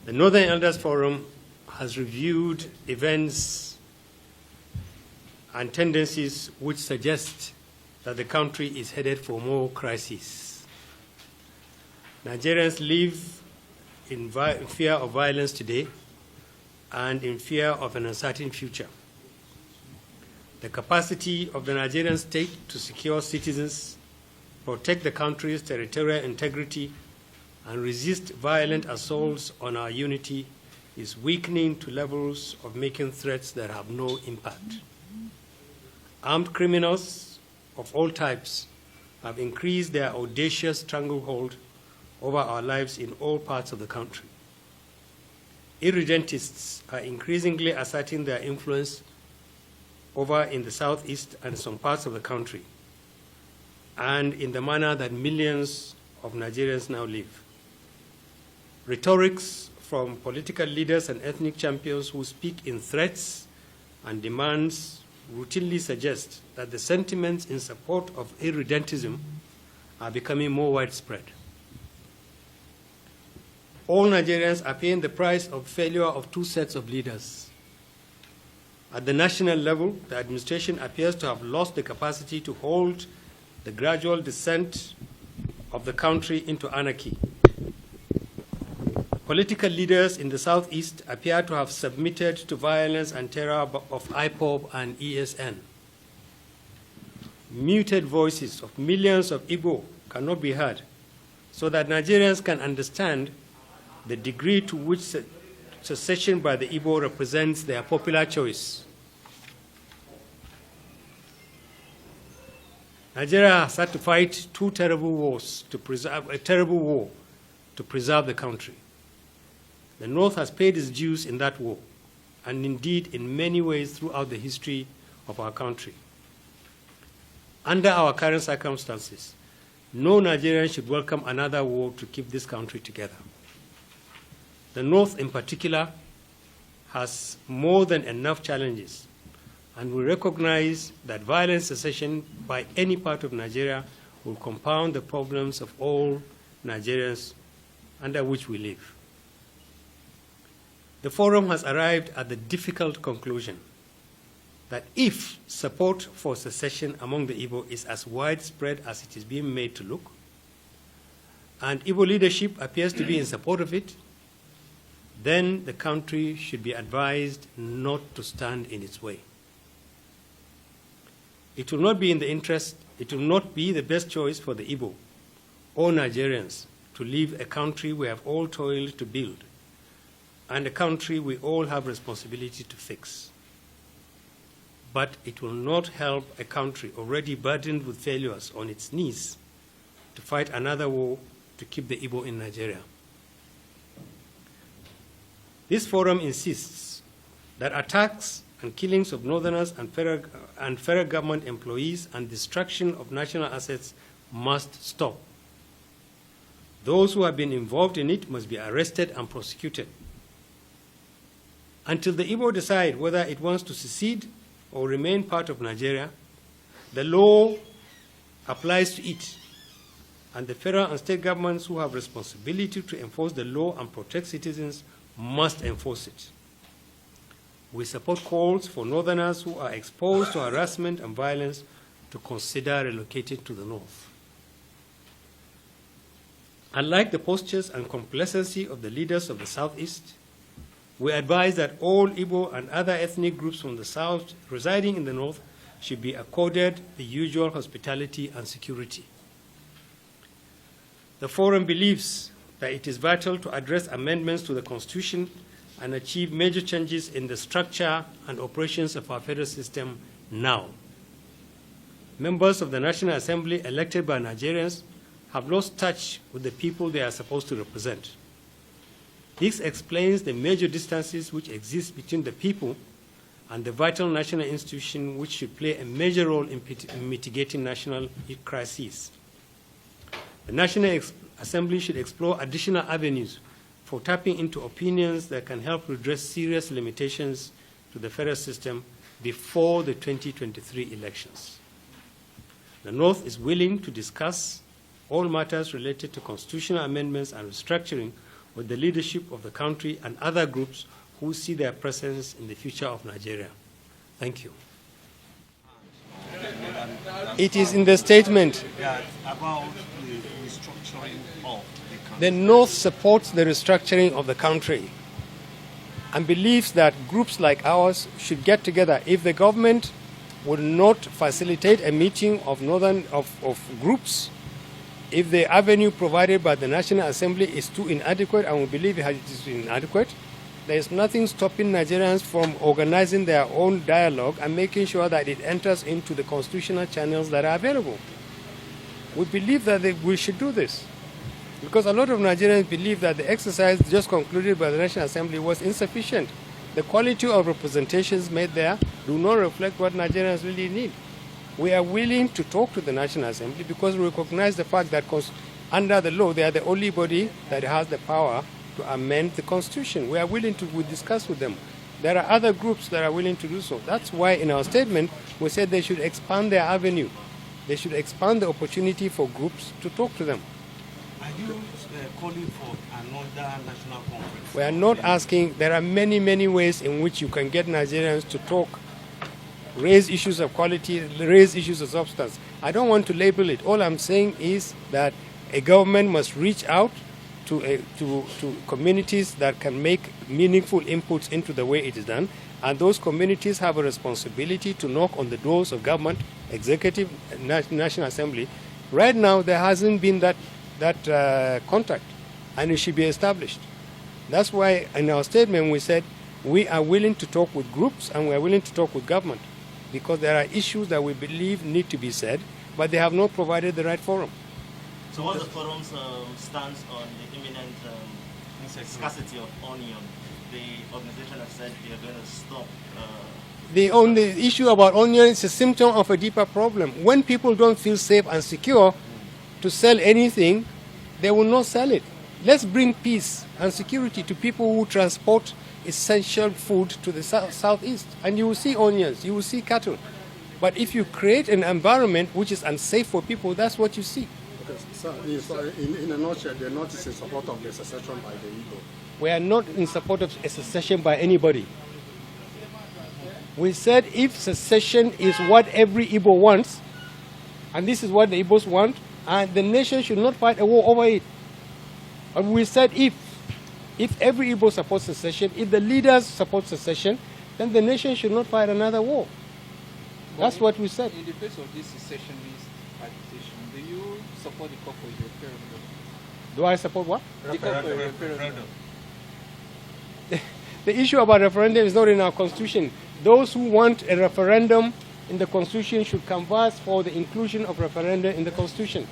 The Northern Elders Forum has reviewed events and tendencies which suggest that the country is headed for more crises. Nigerians live in fear of violence today and in fear of an uncertain future. The capacity of the Nigerian state to secure citizens, protect the country's territorial integrity, and resist violent assaults on our unity is weakening to levels of making threats that have no impact. Armed criminals of all types have increased their audacious stranglehold over our lives in all parts of the country. Irredentists are increasingly asserting their influence over in the southeast and some parts of the country, and in the manner that millions of Nigerians now live. Rhetorics from political leaders and ethnic champions who speak in threats and demands routinely suggest that the sentiments in support of irredentism are becoming more widespread. All Nigerians are paying the price of failure of two sets of leaders. At the national level, the administration appears to have lost the capacity to hold the gradual descent of the country into anarchy. Political leaders in the southeast appear to have submitted to violence and terror of IPOB and ESN. Muted voices of millions of Igbo cannot be heard, so that Nigerians can understand the degree to which secession by the Igbo represents their popular choice. Nigeria has had to fight two terrible wars to preserve the country. The North has paid its dues in that war, and indeed in many ways throughout the history of our country. Under our current circumstances, no Nigerian should welcome another war to keep this country together. The North, in particular, has more than enough challenges, and we recognize that violent secession by any part of Nigeria will compound the problems of all Nigerians under which we live. The Forum has arrived at the difficult conclusion that if support for secession among the Igbo is as widespread as it is being made to look, and Igbo leadership appears to be in support of it, then the country should be advised not to stand in its way. It will not be the best choice for the Igbo or Nigerians to leave a country we have all toiled to build, and a country we all have responsibility to fix. But it will not help a country already burdened with failures on its knees to fight another war to keep the Igbo in Nigeria. This Forum insists that attacks and killings of Northerners and federal government employees and destruction of national assets must stop. Those who have been involved in it must be arrested and prosecuted. Until the Igbo decide whether it wants to secede or remain part of Nigeria, the law applies to it, and the federal and state governments who have responsibility to enforce the law and protect citizens must enforce it. We support calls for Northerners who are exposed to harassment and violence to consider relocating to the North. Unlike the postures and complacency of the leaders of the Southeast, we advise that all Igbo and other ethnic groups from the South residing in the North should be accorded the usual hospitality and security. The Forum believes that it is vital to address amendments to the Constitution and achieve major changes in the structure and operations of our federal system now. Members of the National Assembly elected by Nigerians have lost touch with the people they are supposed to represent. This explains the major distances which exist between the people and the vital national institution which should play a major role in mitigating national crises. The National Assembly should explore additional avenues for tapping into opinions that can help redress serious limitations to the federal system before the 2023 elections. The North is willing to discuss all matters related to constitutional amendments and restructuring with the leadership of the country and other groups who see their presence in the future of Nigeria. Thank you. It is in the statement. About the restructuring of the country. The North supports the restructuring of the country and believes that groups like ours should get together. If the government would not facilitate a meeting of groups, if the avenue provided by the National Assembly is too inadequate, and we believe it is inadequate, there is nothing stopping Nigerians from organizing their own dialogue and making sure that it enters into the constitutional channels that are available. We believe that we should do this, because a lot of Nigerians believe that the exercise just concluded by the National Assembly was insufficient. The quality of representations made there do not reflect what Nigerians really need. We are willing to talk to the National Assembly because we recognize the fact that under the law, they are the only body that has the power to amend the Constitution. We are willing to discuss with them. There are other groups that are willing to do so. That's why in our statement, we said they should expand their avenue. They should expand the opportunity for groups to talk to them. Are you calling for another national conference? We are not asking. There are many, many ways in which you can get Nigerians to talk, raise issues of quality, raise issues of substance. I don't want to label it. All I'm saying is that a government must reach out to communities that can make meaningful inputs into the way it is done, and those communities have a responsibility to knock on the doors of government, executive, National Assembly. Right now, there hasn't been that contact, and it should be established. That's why in our statement we said we are willing to talk with groups and we are willing to talk with government, because there are issues that we believe need to be said, but they have not provided the right forum. So what's the forum's stance on the imminent scarcity of onion? The organization has said they are going to stop. The issue about onion is a symptom of a deeper problem. When people don't feel safe and secure to sell anything, they will not sell it. Let's bring peace and security to people who transport essential food to the southeast. And you will see onions, you will see cattle. But if you create an environment which is unsafe for people, that's what you see. Okay, so in a nutshell, the North is in support of the secession by the Igbo. We are not in support of a secession by anybody. We said if secession is what every Igbo wants, and this is what the Igbos want, and the nation should not fight a war over it. And we said if every Igbo supports secession, if the leaders support secession, then the nation should not fight another war. That's what we said. In the face of this secessionist agitation, do you support the call for your referendum? Do I support what? The call for your referendum. The issue about referendum is not in our constitution. Those who want a referendum in the constitution should canvass for the inclusion of referendum in the constitution.